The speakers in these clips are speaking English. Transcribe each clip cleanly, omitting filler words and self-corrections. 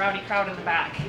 rowdy crowd in the back.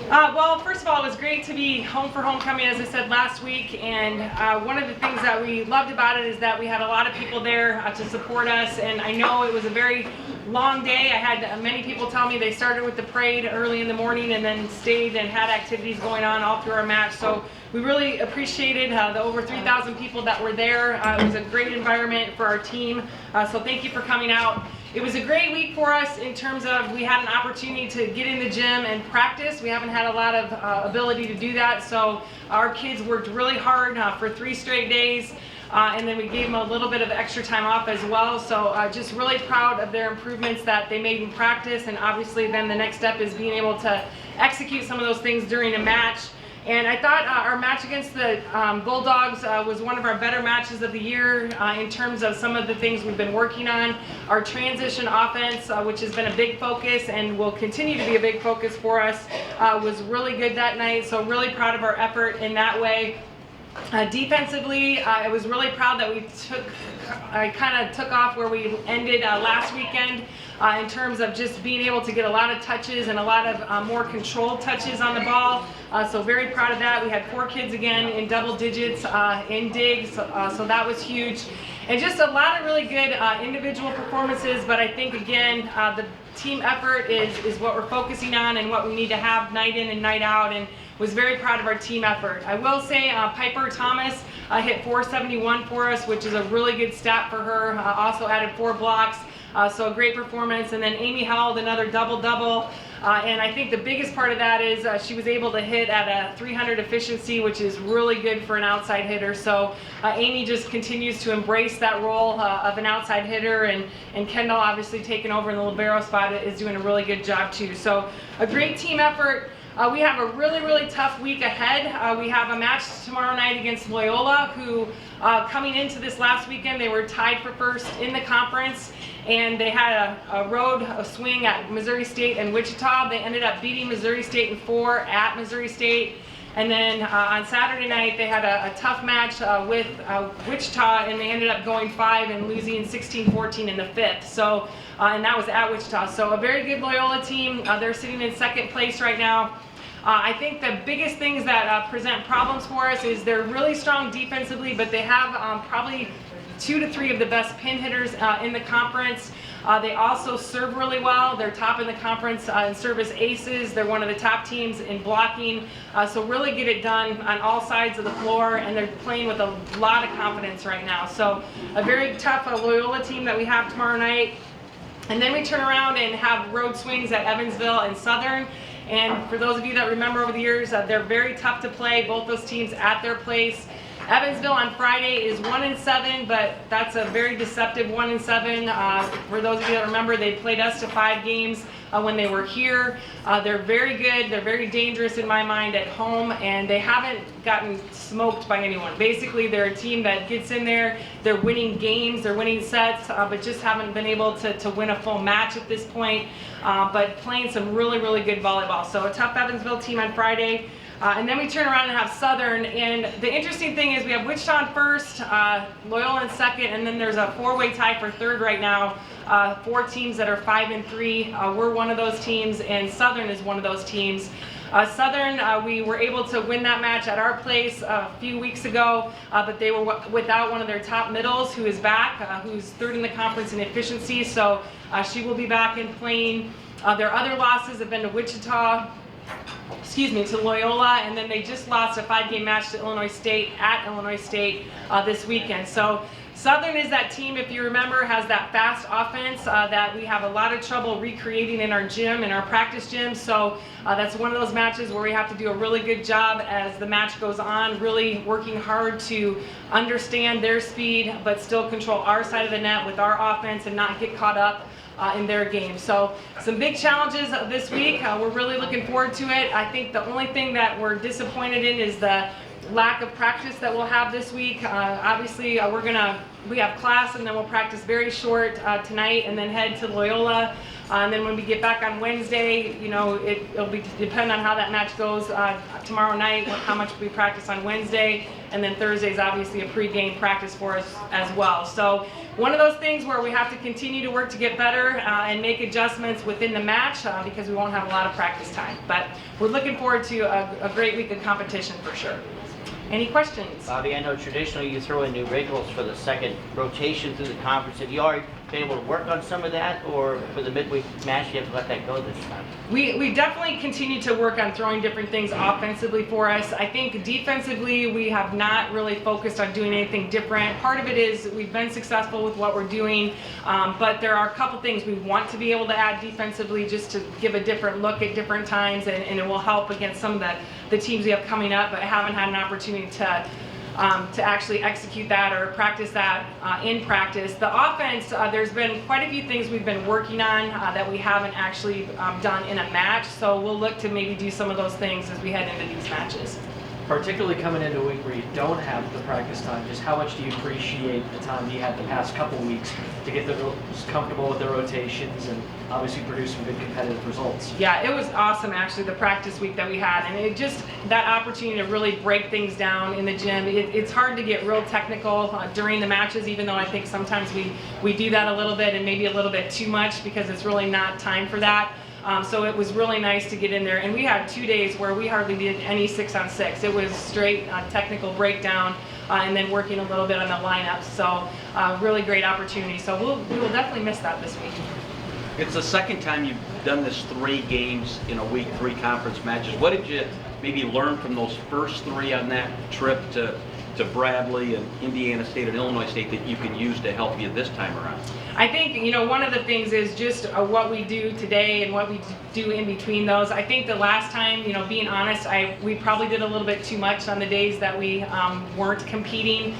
Well, first of all, it was great to be home for homecoming, as I said last week, and one of the things that we loved about it is that we had a lot of people there to support us, and I know it was a very long day. I had many people tell me they started with the parade early in the morning and then stayed and had activities going on all through our match, so we really appreciated the over 3,000 people that were there. It was a great environment for our team, so thank you for coming out. It was a great week for us in terms of we had an opportunity to get in the gym and practice. We haven't had a lot of ability to do that, so our kids worked really hard for 3 straight days, and then we gave them a little bit of extra time off as well. So just really proud of their improvements that they made in practice, and obviously then the next step is being able to execute some of those things during a match. And I thought our match against the Bulldogs was one of our better matches of the year in terms of some of the things we've been working on. Our transition offense, which has been a big focus and will continue to be a big focus for us, was really good that night. So really proud of our effort in that way. Defensively, I was really proud that I kind of took off where we ended last weekend in terms of just being able to get a lot of touches and a lot of more controlled touches on the ball. So very proud of that. We had 4 kids again in double digits in digs, so that was huge. And just a lot of really good individual performances, but I think again, the team effort is what we're focusing on and what we need to have night in and night out, and was very proud of our team effort. I will say Piper Thomas hit 471 for us, which is a really good stat for her. Also added 4 blocks, so a great performance. And then Amy held another double-double. And I think the biggest part of that is she was able to hit at a 300 efficiency, which is really good for an outside hitter. So Amy just continues to embrace that role of an outside hitter, and Kendall obviously taking over in the libero spot is doing a really good job too. So a great team effort. We have a really tough week ahead. We have a match tomorrow night against Loyola, who coming into this last weekend, they were tied for first in the conference, and they had a swing at Missouri State and Wichita. They ended up beating Missouri State in 4 at Missouri State. And then on Saturday night, they had a tough match with Wichita, and they ended up going 5 and losing 16-14 in the 5th. So, and that was at Wichita. So a very good Loyola team. They're sitting in 2nd place right now. I think the biggest things that present problems for us is they're really strong defensively, but they have probably 2 to 3 of the best pin hitters in the conference. They also serve really well. They're top in the conference in service aces. They're one of the top teams in blocking. So really get it done on all sides of the floor, and they're playing with a lot of confidence right now. So a very tough Loyola team that we have tomorrow night. And then we turn around and have road swings at Evansville and Southern. And for those of you that remember over the years, they're very tough to play, both those teams at their place. Evansville on Friday is 1-7, but that's a very deceptive 1-7. For those of you that remember, they played us to 5 games when they were here. They're very good. They're very dangerous in my mind at home, and they haven't gotten smoked by anyone. Basically, they're a team that gets in there. They're winning games. They're winning sets, but just haven't been able to win a full match at this point. But playing some really good volleyball. So a tough Evansville team on Friday. And then we turn around and have Southern, and the interesting thing is we have Wichita in 1st, Loyola in 2nd, and then there's a 4-way tie for 3rd right now. 4 teams that are 5-3. We're one of those teams, and Southern is one of those teams. Southern, we were able to win that match at our place a few weeks ago, but they were without one of their top middles, who is back, who's 3rd in the conference in efficiency, so she will be back and playing. Their other losses have been to Wichita, to Loyola, and then they just lost a 5-game match to Illinois State at Illinois State this weekend. So Southern is that team, if you remember, has that fast offense that we have a lot of trouble recreating in our gym, in our practice gym. So that's one of those matches where we have to do a really good job as the match goes on, really working hard to understand their speed, but still control our side of the net with our offense and not get caught up in their game. So some big challenges this week. We're really looking forward to it. I think the only thing that we're disappointed in is the lack of practice that we'll have this week. Obviously, we have class, and then we'll practice very short tonight and then head to Loyola. And then when we get back on Wednesday, you know, it'll be depend on how that match goes tomorrow night, how much we practice on Wednesday, and then Thursday is obviously a pre-game practice for us as well. So one of those things where we have to continue to work to get better and make adjustments within the match because we won't have a lot of practice time. But we're looking forward to a great week of competition for sure. Any questions? Bobbi, I know traditionally you throw in new wrinkles for the second rotation through the conference. Have you already been able to work on some of that, or for the midweek match you have to let that go this time? We definitely continue to work on throwing different things offensively for us. I think defensively we have not really focused on doing anything different. Part of it is we've been successful with what we're doing, but there are a couple things we want to be able to add defensively just to give a different look at different times, and it will help against some of the teams we have coming up, but haven't had an opportunity to actually execute that or practice that in practice. The offense, there's been quite a few things we've been working on that we haven't actually done in a match, so we'll look to maybe do some of those things as we head into these matches. Particularly coming into a week where you don't have the practice time, just how much do you appreciate the time you had the past couple weeks to get comfortable with the rotations and obviously produce some good competitive results? Yeah, it was awesome actually, the practice week that we had, and it just, that opportunity to really break things down in the gym. It's hard to get real technical during the matches, even though I think sometimes we do that a little bit and maybe a little bit too much because it's really not time for that. So it was really nice to get in there, and we had 2 days where we hardly did any 6-on-6. It was straight technical breakdown and then working a little bit on the lineups. So really great opportunity. So we will definitely miss that this week. It's the second time you've done this 3 games in a week, 3 conference matches. What did you maybe learn from those first 3 on that trip to Bradley and Indiana State and Illinois State that you can use to help you this time around? I think, you know, one of the things is just what we do today and what we do in between those. I think the last time, you know, being honest, we probably did a little bit too much on the days that we weren't competing.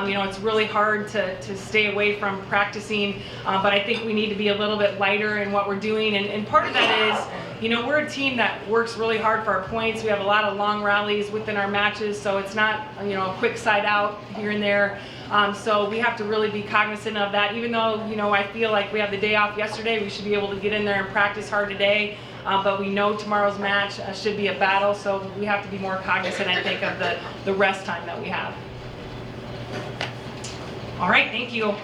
You know, it's really hard to stay away from practicing, but I think we need to be a little bit lighter in what we're doing. And part of that is, you know, we're a team that works really hard for our points. We have a lot of long rallies within our matches, so it's not, you know, a quick side out here and there. So we have to really be cognizant of that. Even though, you know, I feel like we have the day off yesterday, we should be able to get in there and practice hard today. But we know tomorrow's match should be a battle, so we have to be more cognizant, I think, of the rest time that we have. All right, thank you.